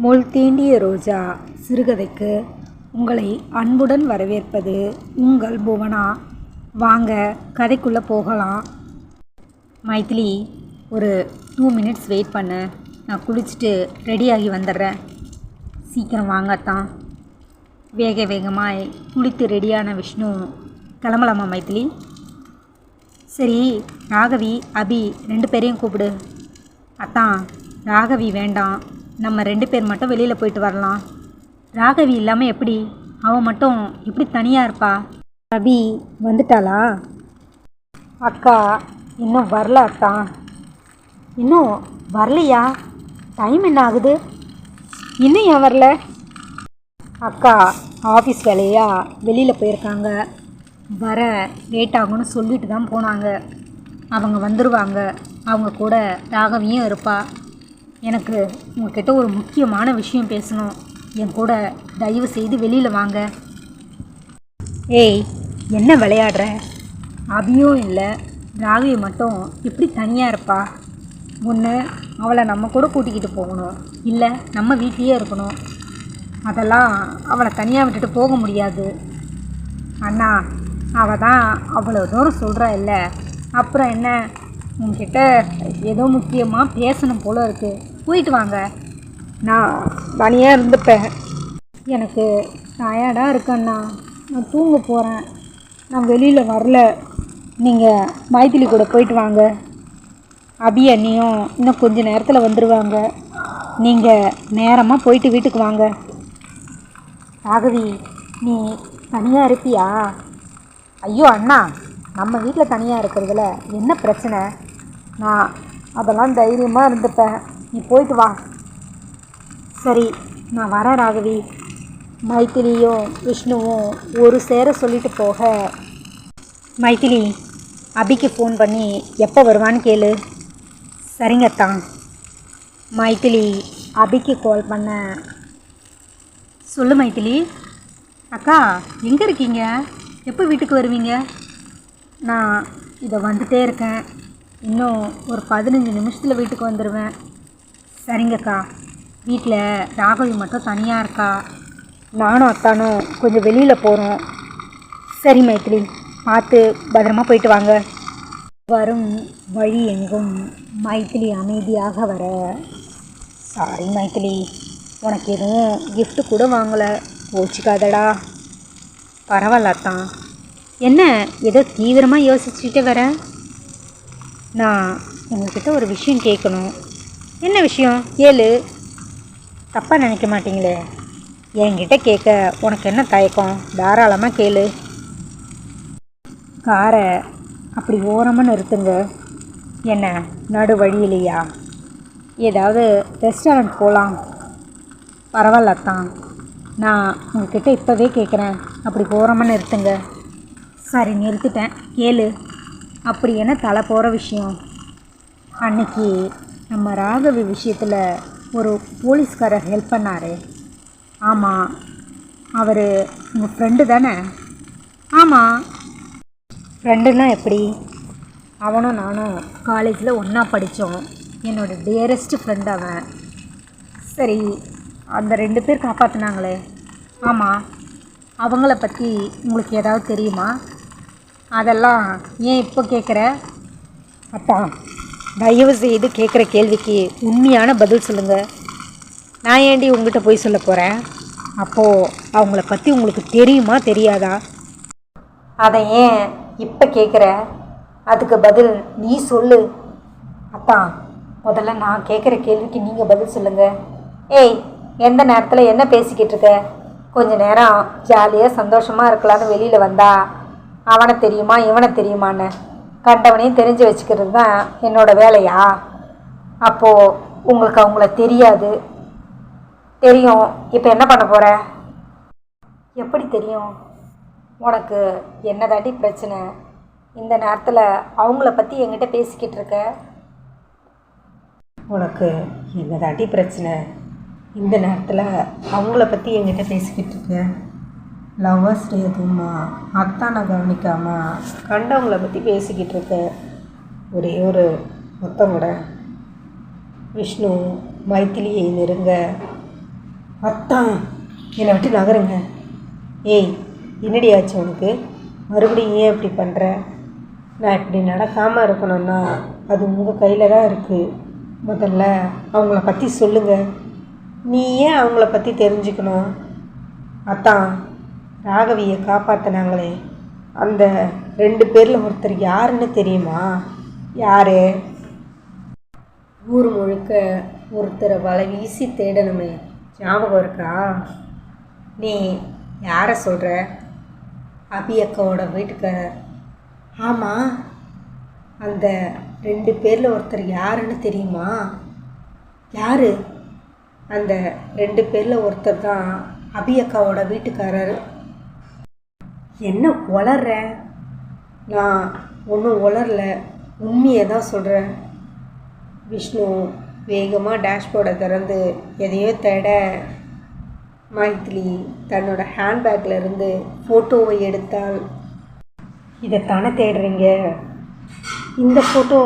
முள் தீண்டிய ரோஜா சிறுகதைக்கு உங்களை அன்புடன் வரவேற்பது உங்கள் புவனா. வாங்க கதைக்குள்ளே போகலாம். மைதிலி, ஒரு 2 மினிட்ஸ் வெயிட் பண்ணு, நான் குளிச்சுட்டு ரெடியாகி வந்துடுறேன். சீக்கிரம் வாங்கத்தான். வேகமாய் குளித்து ரெடியான விஷ்ணு, கிளம்பலாமா மைதிலி? சரி, ராகவி அபி 2 பேரையும் கூப்பிடு. அத்தான், ராகவி வேண்டாம், நம்ம 2 பேர் மட்டும் வெளியில் போயிட்டு வரலாம். ராகவி இல்லாமல் எப்படி? அவன் மட்டும் எப்படி தனியாக இருப்பா? அபி வந்துட்டாளா? அக்கா இன்னும் வரல அத்தான். இன்னும் வரலையா? டைம் என்ன ஆகுது? இன்னும் ஏன் வரல? அக்கா ஆஃபீஸ் வேலையா வெளியில் போயிருக்காங்க, வர லேட் ஆகும்னு சொல்லிட்டு தான் போனாங்க. அவங்க வந்துடுவாங்க, அவங்க கூட ராகவியும் இருப்பா. எனக்கு உங்ககிட்ட ஒரு முக்கியமான விஷயம் பேசணும். என் கூட தயவு செய்து வெளியில் வாங்க. ஏய், என்ன விளையாடுற? அபியும் இல்லை, ராகவி மட்டும் எப்படி தனியாக இருப்பா? ஒன்று அவளை நம்ம கூட கூட்டிக்கிட்டு போகணும், இல்லை நம்ம வீட்லேயே இருக்கணும். அதெல்லாம் அவளை தனியாக விட்டுட்டு போக முடியாது அண்ணா. அவள் தான் அவ்வளோ தூரம் சொல்கிறா இல்லை, அப்புறம் என்ன? உங்ககிட்ட ஏதோ முக்கியமாக பேசணும் போல இருக்குது, போயிட்டு வாங்க. நான் தனியாக இருந்துப்பேன், எனக்கு டயர்டாக இருக்கேண்ணா, நான் தூங்க போகிறேன், நான் வெளியில் வரல. நீங்கள் மைதிலி கூட போயிட்டு வாங்க. அபி அண்ணியும் இன்னும் கொஞ்சம் நேரத்தில் வந்துடுவாங்க. நீங்கள் நேரமாக போயிட்டு வீட்டுக்கு வாங்க. ராகவி, நீ தனியாக இருப்பியா? ஐயோ அண்ணா, நம்ம வீட்டில் தனியாக இருக்கிறதுல என்ன பிரச்சனை? நான் அதெல்லாம் தைரியமாக இருந்துப்பேன், நீ போயிட்டு வா. சரி, நான் வரேன் ராகவி. மைதிலியும் விஷ்ணுவும் ஒரு சேர சொல்லிட்டு போக, மைதிலி அபிக்கு ஃபோன் பண்ணி எப்போ வருவான்னு கேளு. சரிங்கத்தான். மைதிலி அபிக்கு கால் பண்ண, சொல்லு மைதிலி. அக்கா எங்கே இருக்கீங்க? எப்போ வீட்டுக்கு வருவீங்க? நான் இதை வந்துட்டே இருக்கேன், இன்னும் ஒரு 15 நிமிஷத்தில் வீட்டுக்கு வந்துடுவேன். சரிங்கக்கா. வீட்டில் ராகவி மட்டும் தனியாக இருக்கா, நானும் அத்தானும் கொஞ்சம் வெளியில் போகிறோம். சரி மைதிலி, பார்த்து பத்திரமா போயிட்டு வாங்க. வரும் வழி எங்கும் மைதிலி அமைதியாக வர, சாரி மைதிலி, உனக்கு எதுவும் gift கூட வாங்கலை, கோச்சிக்காதடா. பரவாயில்ல அத்தான். என்ன ஏதோ தீவிரமாக யோசிச்சுட்டே வரேன்? நான் உங்கள்கிட்ட ஒரு விஷயம் கேட்கணும். என்ன விஷயம்? கேளு, தப்பாக நினைக்க மாட்டீங்களே. என்கிட்ட கேட்க உனக்கு என்ன தயக்கம்? தாராளமாக கேளு. காரை அப்படி ஓரமாக நிறுத்துங்க. என்ன நடு வழியிலையா? ஏதாவது ரெஸ்டாரண்ட் போகலாம். பரவாயில்ல தான், நான் உங்கள்கிட்ட இப்போவே கேட்குறேன், அப்படி ஓரமாக நிறுத்துங்க. சரி, நிறுத்திட்டேன், கேளு. அப்படி என்ன தலை போகிற விஷயம்? அன்னைக்கு நம்ம ராகவி விஷயத்தில் ஒரு போலீஸ்காரர் ஹெல்ப் பண்ணார். ஆமாம், அவர் உங்கள் ஃப்ரெண்டு தானே? ஆமாம். ஃப்ரெண்டுன்னா எப்படி? அவனும் நானும் காலேஜில் ஒன்றா படித்தோம், என்னோடய டியரஸ்ட் ஃப்ரெண்ட் அவன். சரி, அந்த 2 பேர் காப்பாற்றினாங்களே, ஆமாம், அவங்கள பற்றி உங்களுக்கு ஏதாவது தெரியுமா? அதெல்லாம் ஏன் இப்போ கேட்குற? அப்பா, தயவு செய்து கேட்குற கேள்விக்கு உண்மையான பதில் சொல்லுங்கள். நான் ஏண்டி உங்கள்கிட்ட போய் சொல்ல போகிறேன்? அப்போது அவங்கள பற்றி உங்களுக்கு தெரியுமா தெரியாதா? அதை ஏன் இப்போ கேட்குற? அதுக்கு பதில் நீ சொல்லு. அப்பா, முதல்ல நான் கேட்குற கேள்விக்கு நீங்கள் பதில் சொல்லுங்கள். ஏய், எந்த நேரத்தில் என்ன பேசிக்கிட்டு இருக்க? கொஞ்ச நேரம் ஜாலியாக சந்தோஷமாக இருக்கலான்னு வெளியில் வந்தா அவனை தெரியுமா இவனை தெரியுமான்னு கண்டவனையும் தெரிஞ்சு வச்சுக்கிறது தான் என்னோடய வேலையா? அப்போது உங்களுக்கு அவங்கள தெரியாது. தெரியும், இப்போ என்ன பண்ண போகிற? எப்படி தெரியும்? உனக்கு என்ன தாண்டி பிரச்சனை? இந்த நேரத்தில் அவங்கள பற்றி என்கிட்ட பேசிக்கிட்டு இருக்க? உனக்கு என்ன தாண்டி பிரச்சனை? இந்த நேரத்தில் அவங்கள பற்றி என்கிட்ட பேசிக்கிட்டு இருக்க? லவ்வர்ஸ் டே அதுமா அத்தானை கவனிக்காமல் கண்டவங்கள பற்றி பேசிக்கிட்டு இருக்க? ஒரே ஒரு மொத்தம் கூட விஷ்ணு மைதிலியை நெருங்க அத்தான் என்னை விட்டு நகருங்க. ஏய், என்னடி ஆச்சு உனக்கு? மறுபடியும் ஏன் இப்படி பண்ணுற? நான் இப்படி நடக்காமல் இருக்கணும்னா அது உங்கள் கையில் தான் இருக்குது. முதல்ல அவங்கள பற்றி சொல்லுங்கள். நீ ஏன் அவங்கள பற்றி தெரிஞ்சுக்கணும்? அத்தான், ராகவியை காப்பாற்றினாங்களே அந்த 2 பேரில் ஒருத்தர் யாருன்னு தெரியுமா? யார்? ஊர் முழுக்க ஒருத்தரை வலை வீசி தேடணுமே, ஞாபகம் இருக்கா? நீ யாரை சொல்கிற? அபி அக்காவோட வீட்டுக்காரர். ஆமாம், அந்த 2 பேரில் ஒருத்தர் யாருன்னு தெரியுமா? யார்? அந்த 2 பேரில் ஒருத்தர் தான் அபி அக்காவோட வீட்டுக்காரர். என்ன உளர்ற? நான் ஒன்றும் உளரல, உண்மையை தான் சொல்கிறேன். விஷ்ணு வேகமாக டேஷ்போர்டை திறந்து எதையோ தேட மைத்திலி தன்னோட ஹேண்ட்பேக்கில் இருந்து ஃபோட்டோவை எடுத்தாள். இதைத்தானே தேடுறீங்க? இந்த ஃபோட்டோ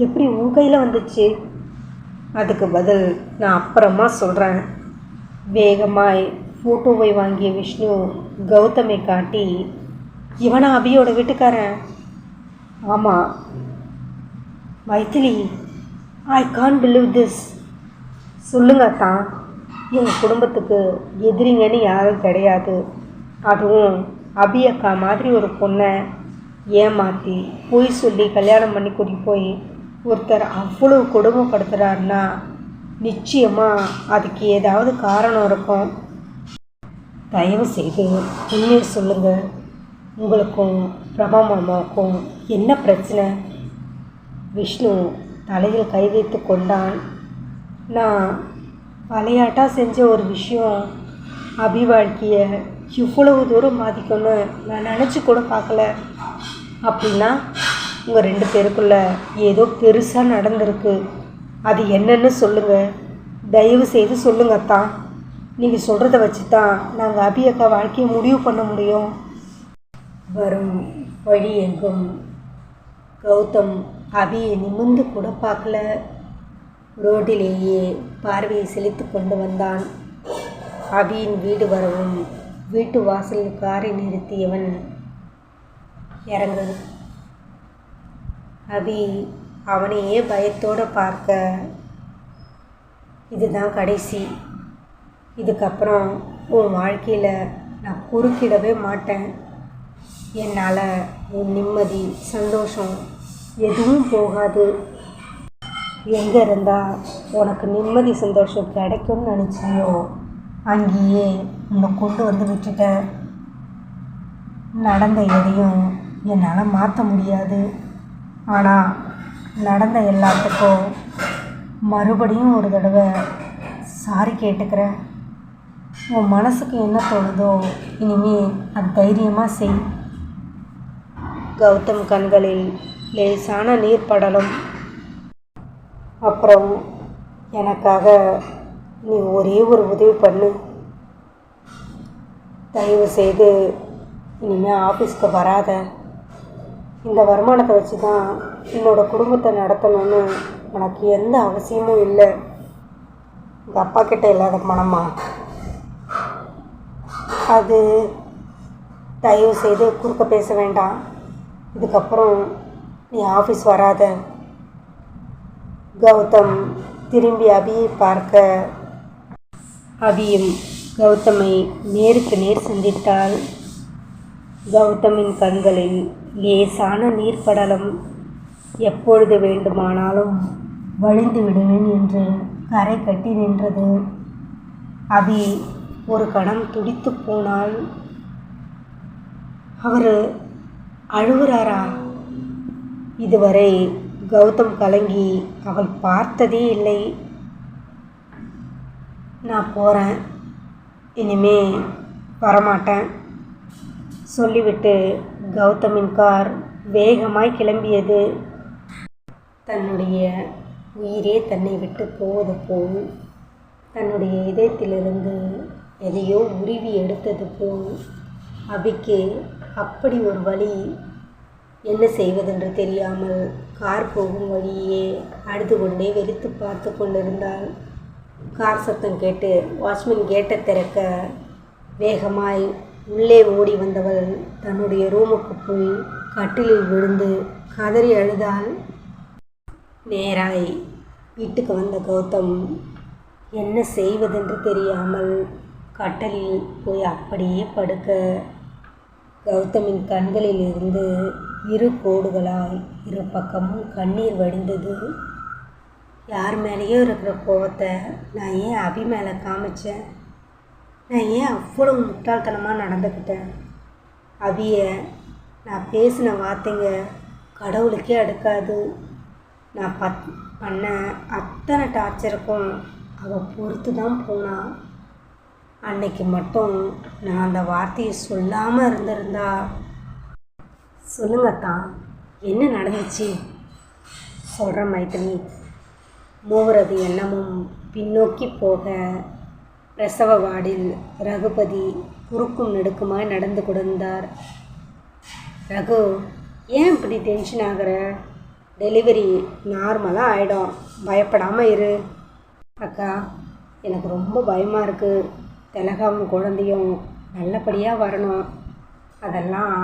எப்படி உன் கையில் வந்துச்சு? அதுக்கு பதில் நான் அப்புறமா சொல்கிறேன். வேகமாய் ஃபோட்டோவை வாங்கிய விஷ்ணு கௌதமை காட்டி, இவனா அபியோட வீட்டுக்காரன்? ஆமாம். Maithili, I can't believe this. சொல்லுங்க அத்தான், எங்கள் குடும்பத்துக்கு எதிரிங்கன்னு யாரும் கிடையாது. அதுவும் அபி அக்கா மாதிரி ஒரு பொண்ணை ஏமாற்றி பொய் சொல்லி கல்யாணம் பண்ணி கூட்டிகிட்டு போய் ஒருத்தர் அவ்வளோ கொடுமைப்படுத்துகிறாருன்னா நிச்சயமாக அதுக்கு ஏதாவது காரணம் இருக்கும். தயவு செய்து உண்மையை சொல்லுங்கள். உங்களுக்கும் பிரபா மாமாவுக்கும் என்ன பிரச்சனை? விஷ்ணு தலையில் கை வைத்து கொண்டான். நான் விளையாட்டாக செஞ்ச ஒரு விஷயம் அபி வாழ்க்கையை இவ்வளவு தூரம் பாதிக்கும்னு நான் நினச்சி கூட பார்க்கல. அப்படின்னா உங்கள் 2 பேருக்குள்ள ஏதோ பெருசாக நடந்திருக்கு. அது என்னன்னு சொல்லுங்கள். தயவு செய்து சொல்லுங்க அத்தான். நீங்கள் சொல்கிறத வச்சு தான் நாங்கள் அபி அக்கா வாழ்க்கையை முடிவு பண்ண முடியும். வரும் வழி எங்கும் கௌதம் அபியை நிமிர்ந்து கூட பார்க்கல. ரோட்டிலேயே பார்வையை செலுத்தி கொண்டு வந்தான். அபியின் வீடு வரவும் வீட்டு வாசலில் காரை நிறுத்தியவன் இறங்கு. அபி அவனையே பயத்தோடு பார்க்க, இதுதான் கடைசி. இதுக்கப்புறம் உன் வாழ்க்கையில் நான் குறுக்கிடவே மாட்டேன். என்னால் உன் நிம்மதி சந்தோஷம் எதுவும் போகாது. எங்கே இருந்தால் உனக்கு நிம்மதி சந்தோஷம் கிடைக்கும்னு நினச்சியோ அங்கேயே உன்னை கொண்டு வந்து விட்டுட்டேன். நடந்த எதையும் என்னால் மாற்ற முடியாது. ஆனால் நடந்த எல்லாத்துக்கும் மறுபடியும் ஒரு தடவை சாரி கேட்டுக்கிறேன். உன் மனசுக்கு என்ன தோணுதோ இனிமேல் அது தைரியமாக செய். கௌதம் கண்களில் லேசான நீர் படலும். அப்புறம் எனக்காக நீ ஒரே ஒரு உதவி பண்ணு. தயவு செய்து இனிமேல் ஆஃபீஸ்க்கு வராத. இந்த வருமானத்தை வச்சு தான் என்னோட குடும்பத்தை நடத்தணும்னு எனக்கு எந்த அவசியமும் இல்லை. எங்கள் அப்பா கிட்ட இல்லாத பணமா அது? தயவு செய்து குறுக்க பேச வேண்டாம். இதுக்கப்புறம் நீ ஆஃபீஸ் வராத. கௌதம் திரும்பி அபியை பார்க்க, அபியும் கௌதமை நேருக்கு நேர் சந்தித்தாள். கௌதமின் கண்களில் லேசான நீர்ப்படலம். எப்பொழுது வேண்டுமானாலும் வழிந்து விடுவேன் என்று கரை கட்டி நின்றது. அபி ஒரு கணம் துடித்து போனாள். அவர் அழுகிறாரா? இதுவரை கௌதம் கலங்கி அவள் பார்த்ததே இல்லை. நான் போகிறேன், இனிமே வரமாட்டேன் சொல்லிவிட்டு கௌதமின் கார் வேகமாய் கிளம்பியது. தன்னுடைய உயிரே தன்னை விட்டு போவது போல், தன்னுடைய இதயத்திலிருந்து எதையோ உருவி எடுத்தது போல் அபிக்கு அப்படி ஒரு வழி. என்ன செய்வதென்று தெரியாமல் கார் போகும் வழியே அழுது கொண்டே வெறித்து பார்த்து கொண்டிருந்தாள். கார் சத்தம் கேட்டு வாட்ச்மேன் கேட்டை திறக்க வேகமாய் உள்ளே ஓடி வந்தவள் தன்னுடைய ரூமுக்கு போய் கட்டிலில் விழுந்து கதறி அழுதாள். நேராய் வீட்டுக்கு வந்த கௌதம் என்ன செய்வதென்று தெரியாமல் கட்டலில் போய் அப்படியே படுக்க கௌதமின் கண்களில் இருந்து இரு கோடுகளாய் இரு பக்கமும் கண்ணீர் வடிந்தது. யார் மேலேயோ இருக்கிற கோவத்தை நான் ஏன் அபி மேலே காமிச்சேன்? நான் ஏன் அவ்வளவு முட்டாள்தனமாக நடந்துக்கிட்டேன்? அபியை நான் பேசின வார்த்தைங்க கடவுளுக்கே அடுக்காது. நான் பண்ண அத்தனை டார்ச்சருக்கும் அவள் பொறுத்து தான் போனான். அன்னைக்கு மட்டும் நான் அந்த வார்த்தையை சொல்லாமல் இருந்திருந்தா. சொல்லுங்கத்தான், என்ன நடந்துச்சு? சொல்கிறேன் மைத்திலி. மூவரது எண்ணமும் பின்னோக்கி போக பிரசவ வார்டில் ரகுபதி குறுக்கும் நெடுக்குமாய் நடந்து கொடுந்தார். ரகு, ஏன் இப்படி டென்ஷன் ஆகிற? டெலிவரி நார்மலாக ஆகிடும், பயப்படாமல் இரு. அக்கா, எனக்கு ரொம்ப பயமாக இருக்குது. திலகாவும் குழந்தையும் நல்லபடியாக வரணும். அதெல்லாம்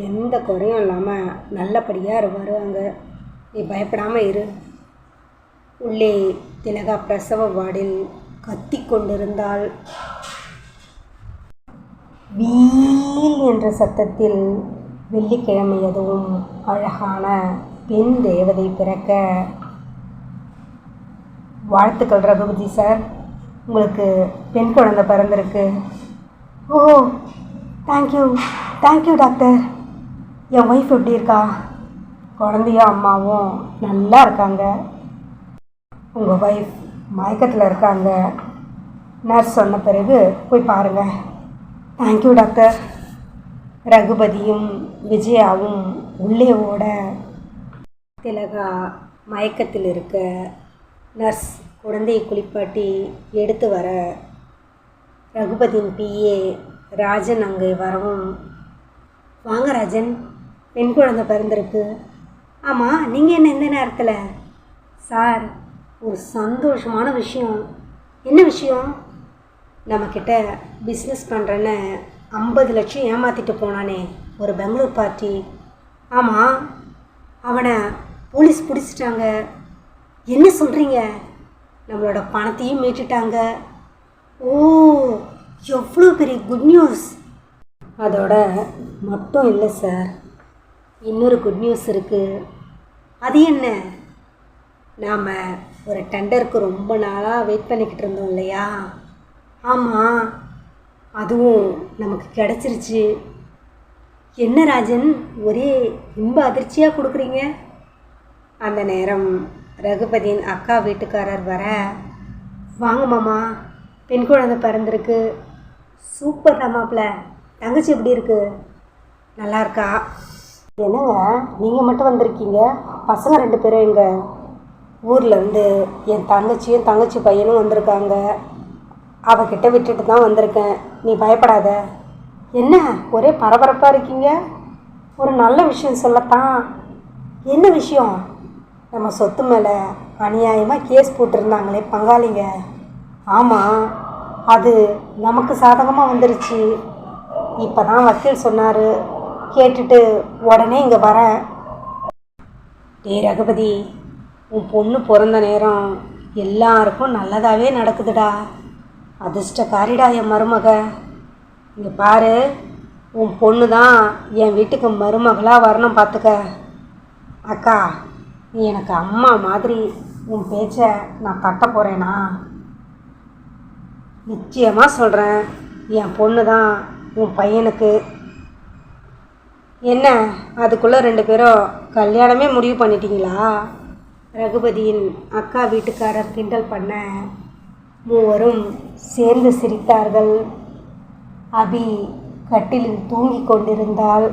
எந்த குறையும் இல்லாமல் நல்லபடியாக வருவாங்க. நீ பயப்படாமல் இரு. உள்ளே திலகா பிரசவ வார்டில் கத்தி கொண்டிருந்தாள். வீல் என்ற சத்தத்தில் வெள்ளிக்கிழமை அதுவும் அழகான பெண் தேவதை பிறக்க. வாழ்த்துக்கள் ரகுபதி சார், உங்களுக்கு பெண் குழந்தை பிறந்திருக்கு. ஓ, தேங்க்யூ டாக்டர். என் ஒய்ஃப் எப்படி இருக்கா? குழந்தையும் அம்மாவும் நல்லா இருக்காங்க. உங்கள் ஒய்ஃப் மயக்கத்தில் இருக்காங்க. நர்ஸ் சொன்ன பிறகு போய் பாருங்கள். Thank you doctor. ரகுபதியும் விஜயாவும் உள்ளே ஓட திலகா மயக்கத்தில் இருக்க நர்ஸ் குழந்தையை குளிப்பாட்டி எடுத்து வர ரகுபதியின் பிஏ ராஜன் அங்கே வரவும், வாங்க ராஜன், பெண் குழந்தை பிறந்திருக்கு. ஆமாம், நீங்கள் என்ன இந்த நேரத்தில்? சார், ஒரு சந்தோஷமான விஷயம். என்ன விஷயம்? நம்மக்கிட்ட பிஸ்னஸ் பண்ணுறேன்னு 50 லட்சம் ஏமாற்றிட்டு போனானே ஒரு பெங்களூர் பார்ட்டி. ஆமாம், அவனை போலீஸ் பிடிச்சிட்டாங்க. என்ன சொல்கிறீங்க? நம்மளோட பணத்தையும் மீட்டுட்டாங்க. ஓ, எவ்வளோ பெரிய குட் நியூஸ். அதோட மட்டும் இல்லை சார், இன்னொரு குட் நியூஸ் இருக்குது. அது என்ன? நாம் ஒரு டெண்டருக்கு ரொம்ப நாளாக வெயிட் பண்ணிக்கிட்டு இருந்தோம் இல்லையா? ஆமாம், அதுவும் நமக்கு கிடச்சிருச்சு. என்ன ராஜன், ஒரே இன்ப அதிர்ச்சியாக கொடுக்குறீங்க? அந்த நேரம் ரகுபதியின் அக்கா வீட்டுக்காரர் வர, வாங்க மாமா, பெண் குழந்தை பிறந்திருக்கு. சூப்பர் மாப்பிள்ள. தங்கச்சி எப்படி இருக்கு? நல்லா இருக்கா? என்னங்க நீங்கள் மட்டும் வந்திருக்கீங்க? பசங்க 2 பேரும் எங்க? ஊர்லேருந்து என் தங்கச்சியும் தங்கச்சி பையனும் வந்திருக்காங்க. அவகிட்ட விட்டுட்டு தான் வந்திருக்கேன். நீ பயப்படாத. என்ன ஒரே பரபரப்பாக இருக்கீங்க? ஒரு நல்ல விஷயம் சொல்லத்தான். என்ன விஷயம்? நம்ம சொத்து மேலே அநியாயமாக கேஸ் போட்டிருந்தாங்களே பங்காளிங்க. ஆமாம், அது நமக்கு சாதகமாக வந்துருச்சு. இப்போ தான் வக்கீல் சொன்னார். கேட்டுட்டு உடனே இங்கே வரேன். டேய் ரகுபதி, உன் பொண்ணு பிறந்த நேரம் எல்லாருக்கும் நல்லதாகவே நடக்குதுடா. அதிர்ஷ்டக்காரிடா என் மருமக. இங்கே பாரு, உன் பொண்ணு தான் என் வீட்டுக்கு மருமகளாக வரணும் பார்த்துக்க. அக்கா, நீ எனக்கு அம்மா மாதிரி. உன் பேச்சை நான் தட்ட போகிறேனா? நிச்சயமாக சொல்கிறேன், என் பொண்ணு தான் உன் பையனுக்கு. என்ன அதுக்குள்ளே 2 பேரும் கல்யாணமே முடிவு பண்ணிட்டீங்களா? ரகுபதியின் அக்கா வீட்டுக்காரர் கிண்டல் பண்ண மூவரும் சேர்ந்து சிரித்தார்கள். அபி கட்டிலில் தூங்கிக் கொண்டிருந்தாள்.